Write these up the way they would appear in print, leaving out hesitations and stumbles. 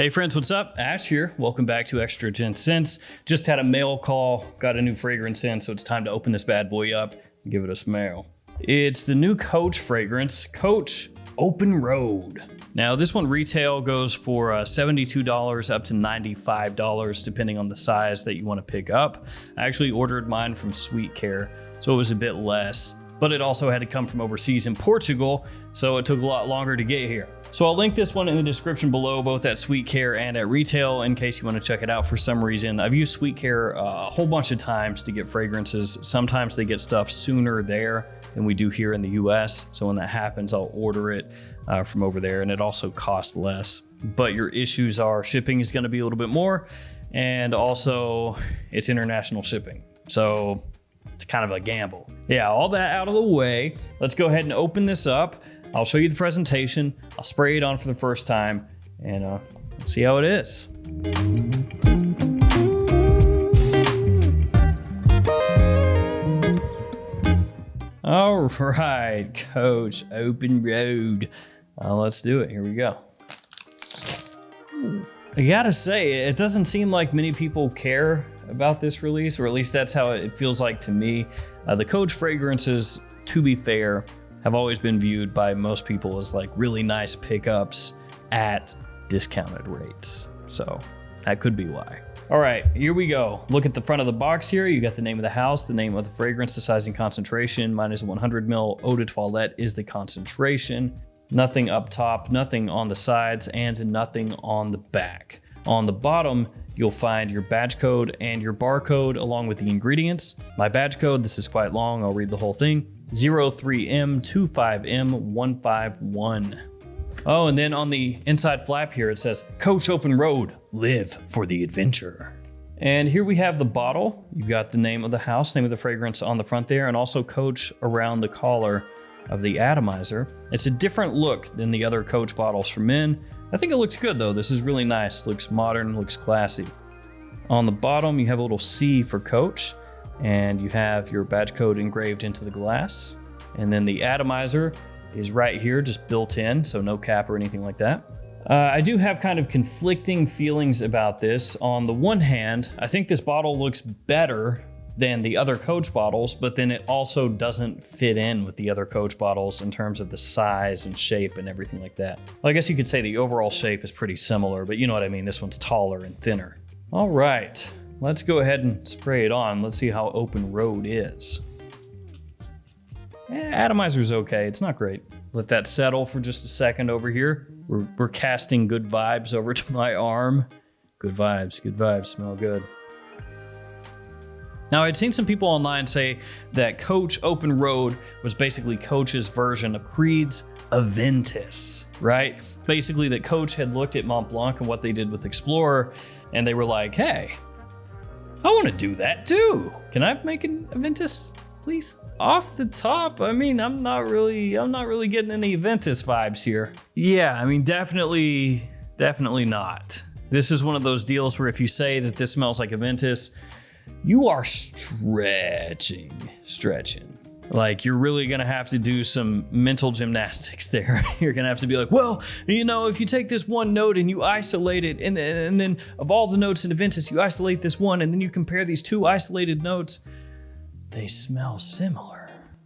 Hey friends, what's up? Ash here. Welcome back to Extra Gents Scents. Just had a mail call, got a new fragrance in, so it's time to open this bad boy up and give it a smell. It's the new Coach fragrance, Coach Open Road. Now this one retail goes for $72 up to $95 depending on the size that you want to pick up. I actually ordered mine from Sweet Care, so it was a bit less, but it also had to come from overseas in Portugal, so it took a lot longer to get here. So I'll link this one in the description below, both at Sweet Care and at retail, in case you want to check it out for some reason. I've used Sweet Care a whole bunch of times to get fragrances. Sometimes they get stuff sooner there than we do here in the US. So when that happens, I'll order it from over there, and it also costs less. But your issues are shipping is going to be a little bit more, and also it's international shipping. So it's kind of a gamble. Yeah, all that out of the way, let's go ahead and open this up. I'll show you the presentation, I'll spray it on for the first time, and let's see how it is. All right, Coach Open Road. Let's do it, here we go. I gotta say, it doesn't seem like many people care about this release, or at least that's how it feels like to me. The Coach fragrances, to be fair, have always been viewed by most people as like really nice pickups at discounted rates. So that could be why. All right, here we go. Look at the front of the box here. You got the name of the house, the name of the fragrance, the size and concentration. Mine is 100 ml. Eau de Toilette is the concentration. Nothing up top, nothing on the sides, and nothing on the back. On the bottom, you'll find your badge code and your barcode along with the ingredients. My badge code, this is quite long, I'll read the whole thing. 03M25M151. Oh, and then on the inside flap here, it says, Coach Open Road, live for the adventure. And here we have the bottle. You've got the name of the house, name of the fragrance on the front there, and also Coach around the collar of the atomizer. It's a different look than the other Coach bottles for men. I think it looks good though. This is really nice. Looks modern, looks classy. On the bottom, you have a little C for Coach, and you have your badge code engraved into the glass. And then the atomizer is right here, just built in, so no cap or anything like that. I do have kind of conflicting feelings about this. On the one hand, I think this bottle looks better than the other Coach bottles, but then it also doesn't fit in with the other Coach bottles in terms of the size and shape and everything like that. Well, I guess you could say the overall shape is pretty similar, but you know what I mean, this one's taller and thinner. All right, let's go ahead and spray it on. Let's see how Open Road is. Atomizer's okay, it's not great. Let that settle for just a second over here. We're casting good vibes over to my arm. Good vibes, smell good. Now, I'd seen some people online say that Coach Open Road was basically Coach's version of Creed's Aventus, right? Basically that Coach had looked at Mont Blanc and what they did with Explorer, and they were like, hey, I want to do that too. Can I make an Aventus, please? Off the top, I mean, I'm not really getting any Aventus vibes here. Yeah, I mean, definitely not. This is one of those deals where if you say that this smells like Aventus, you are stretching. Like, you're really gonna have to do some mental gymnastics there. You're gonna have to be like, well, you know, if you take this one note and you isolate it, and then of all the notes in Aventus, you isolate this one, and then you compare these two isolated notes, they smell similar.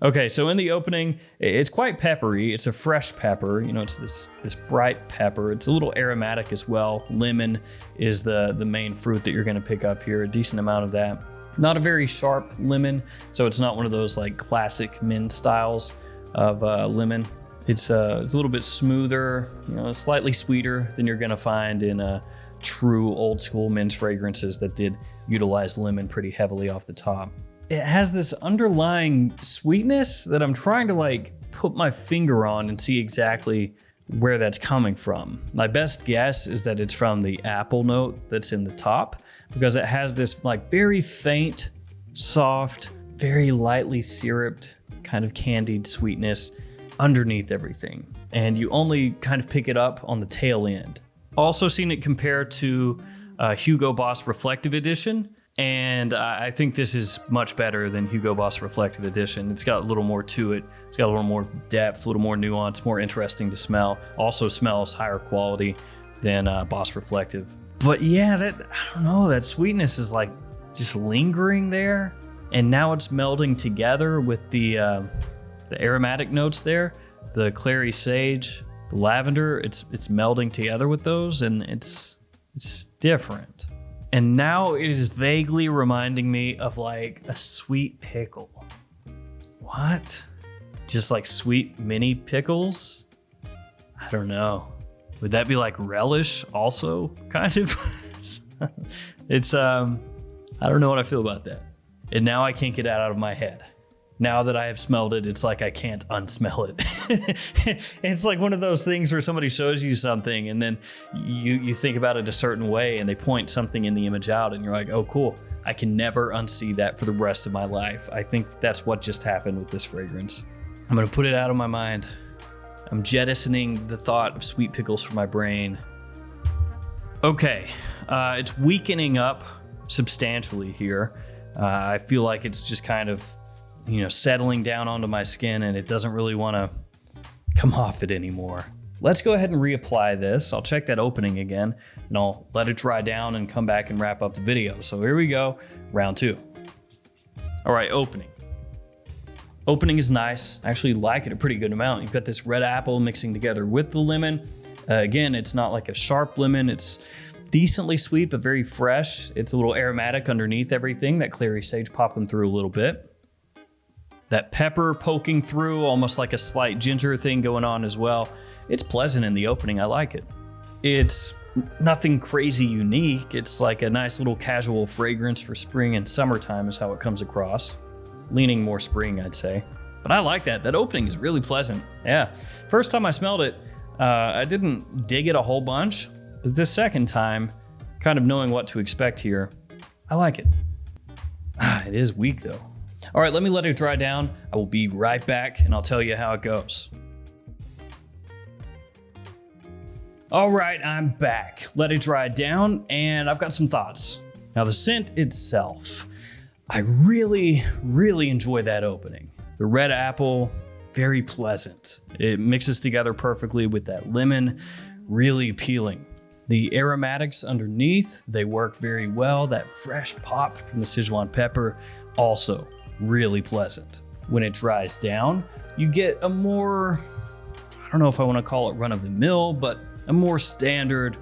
Okay, so in the opening, it's quite peppery. It's a fresh pepper. You know, it's this bright pepper. It's a little aromatic as well. Lemon is the main fruit that you're gonna pick up here, a decent amount of that. Not a very sharp lemon, so it's not one of those like classic men's styles of lemon. It's a little bit smoother, you know, slightly sweeter than you're gonna find in true old school men's fragrances that did utilize lemon pretty heavily off the top. It has this underlying sweetness that I'm trying to like put my finger on and see exactly where that's coming from. My best guess is that it's from the apple note that's in the top, because it has this like very faint, soft, very lightly syruped, kind of candied sweetness underneath everything. And you only kind of pick it up on the tail end. Also seen it compared to Hugo Boss Reflective Edition. And I think this is much better than Hugo Boss Reflective Edition. It's got a little more to it. It's got a little more depth, a little more nuance, more interesting to smell. Also smells higher quality than Boss Reflective. But yeah, I don't know, that sweetness is like just lingering there. And now it's melding together with the aromatic notes there, the clary sage, the lavender. It's melding together with those, and it's different. And now it is vaguely reminding me of like a sweet pickle. What? Just like sweet mini pickles? I don't know. Would that be like relish also, kind of? It's I don't know what I feel about that. And now I can't get it out of my head. Now that I have smelled it, it's like I can't unsmell it. It's like one of those things where somebody shows you something and then you think about it a certain way and they point something in the image out and you're like, oh, cool. I can never unsee that for the rest of my life. I think that's what just happened with this fragrance. I'm gonna put it out of my mind. I'm jettisoning the thought of sweet pickles from my brain. Okay, it's weakening up substantially here. I feel like it's just kind of, settling down onto my skin and it doesn't really want to come off it anymore. Let's go ahead and reapply this. I'll check that opening again and I'll let it dry down and come back and wrap up the video. So here we go, round 2. All right, opening. Opening is nice. I actually like it a pretty good amount. You've got this red apple mixing together with the lemon. Again, it's not like a sharp lemon. It's decently sweet, but very fresh. It's a little aromatic underneath everything. That clary sage popping through a little bit. That pepper poking through, almost like a slight ginger thing going on as well. It's pleasant in the opening. I like it. It's nothing crazy unique. It's like a nice little casual fragrance for spring and summertime is how it comes across. Leaning more spring, I'd say. But I like that. That opening is really pleasant. Yeah. First time I smelled it, I didn't dig it a whole bunch. But this second time, kind of knowing what to expect here, I like it. It is weak though. All right, let me let it dry down. I will be right back and I'll tell you how it goes. All right, I'm back. Let it dry down and I've got some thoughts. Now the scent itself, I really, really enjoy that opening. The red apple, very pleasant. It mixes together perfectly with that lemon, really appealing. The aromatics underneath, they work very well. That fresh pop from the Sichuan pepper, also really pleasant. When it dries down, you get a more, I don't know if I want to call it run-of-the-mill, but a more standard,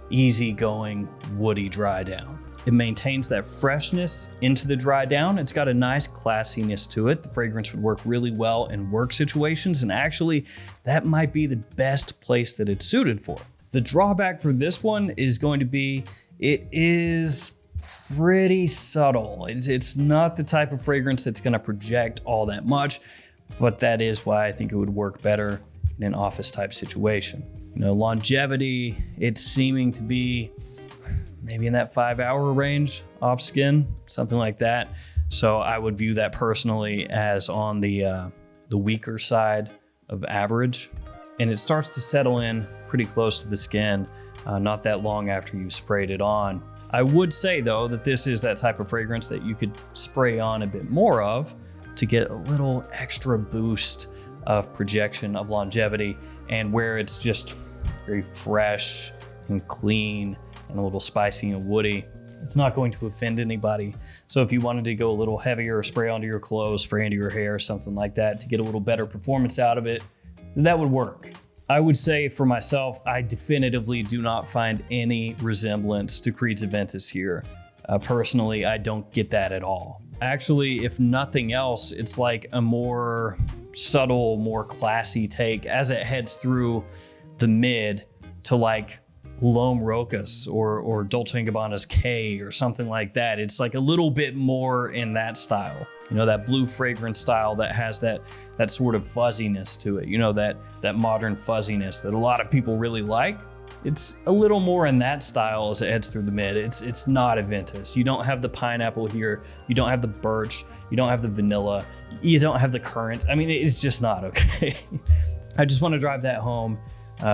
easygoing, woody dry down. It maintains that freshness into the dry down. It's got a nice classiness to it. The fragrance would work really well in work situations, and actually, that might be the best place that it's suited for. The drawback for this one is going to be, it is pretty subtle. It's not the type of fragrance that's going to project all that much, but that is why I think it would work better in an office type situation. Longevity, it's seeming to be maybe in that 5-hour range off skin, something like that. So I would view that personally as on the weaker side of average. And it starts to settle in pretty close to the skin, not that long after you sprayed it on. I would say though that this is that type of fragrance that you could spray on a bit more of to get a little extra boost of projection of longevity, and where it's just very fresh and clean and a little spicy and woody, it's not going to offend anybody. So if you wanted to go a little heavier, spray onto your clothes, spray into your hair, something like that to get a little better performance out of it, that would work. I would say for myself, I definitively do not find any resemblance to Creed's Aventus here. Personally, I don't get that at all. Actually, if nothing else, it's like a more subtle, more classy take as it heads through the mid to like L'Homme Rocus or Dolce & Gabbana's K or something like that. It's like a little bit more in that style. That blue fragrance style that has that sort of fuzziness to it. That modern fuzziness that a lot of people really like. It's a little more in that style as it heads through the mid. It's not Aventus. You don't have the pineapple here. You don't have the birch. You don't have the vanilla. You don't have the currant. I mean, it's just not okay. I just want to drive that home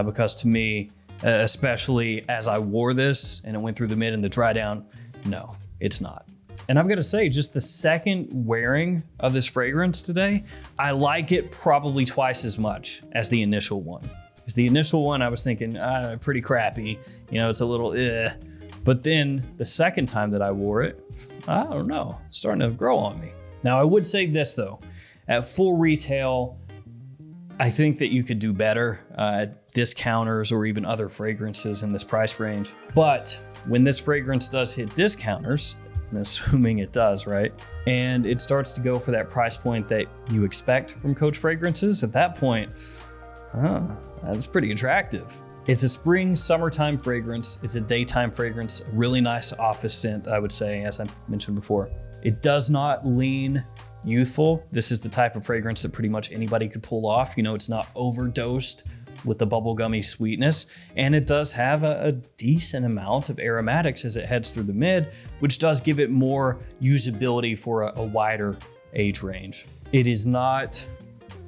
because to me, especially as I wore this and it went through the mid and the dry down, no, it's not. And I've got to say, just the second wearing of this fragrance today, I like it probably twice as much as the initial one. Because the initial one, I was thinking, pretty crappy. You know, it's a little But then the second time that I wore it, I don't know, it's starting to grow on me. Now, I would say this though, at full retail, I think that you could do better at discounters or even other fragrances in this price range. But when this fragrance does hit discounters, I'm assuming it does, right? And it starts to go for that price point that you expect from Coach fragrances. At that point, that's pretty attractive. It's a spring, summertime fragrance. It's a daytime fragrance, a really nice office scent, I would say, as I mentioned before. It does not lean youthful. This is the type of fragrance that pretty much anybody could pull off. You know, it's not overdosed with the bubblegummy sweetness, and it does have a decent amount of aromatics as it heads through the mid, which does give it more usability for a wider age range. It is not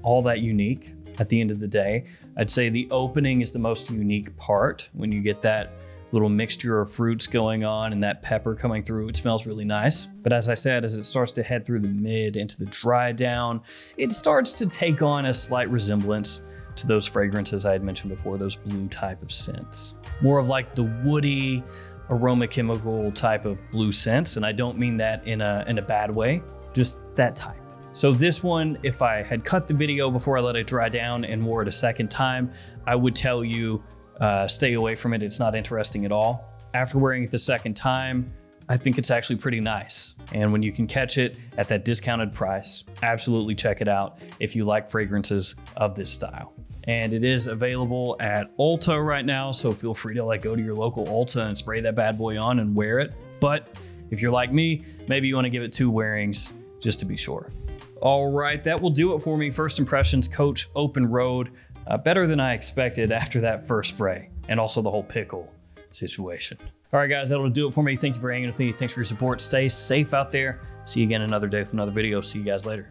all that unique at the end of the day. I'd say the opening is the most unique part. When you get that little mixture of fruits going on and that pepper coming through, it smells really nice. But as I said, as it starts to head through the mid into the dry down, it starts to take on a slight resemblance to those fragrances I had mentioned before, those blue type of scents. More of like the woody aroma chemical type of blue scents. And I don't mean that in a bad way, just that type. So this one, if I had cut the video before I let it dry down and wore it a second time, I would tell you stay away from it. It's not interesting at all. After wearing it the second time, I think it's actually pretty nice. And when you can catch it at that discounted price, absolutely check it out if you like fragrances of this style. And it is available at Ulta right now, so feel free to go to your local Ulta and spray that bad boy on and wear it. But if you're like me, maybe you want to give it 2 wearings just to be sure. All right, that will do it for me. First impressions, Coach Open Road. Better than I expected after that first spray, and also the whole pickle situation. All right, guys, that'll do it for me. Thank you for hanging with me. Thanks for your support. Stay safe out there. See you again another day with another video. See you guys later.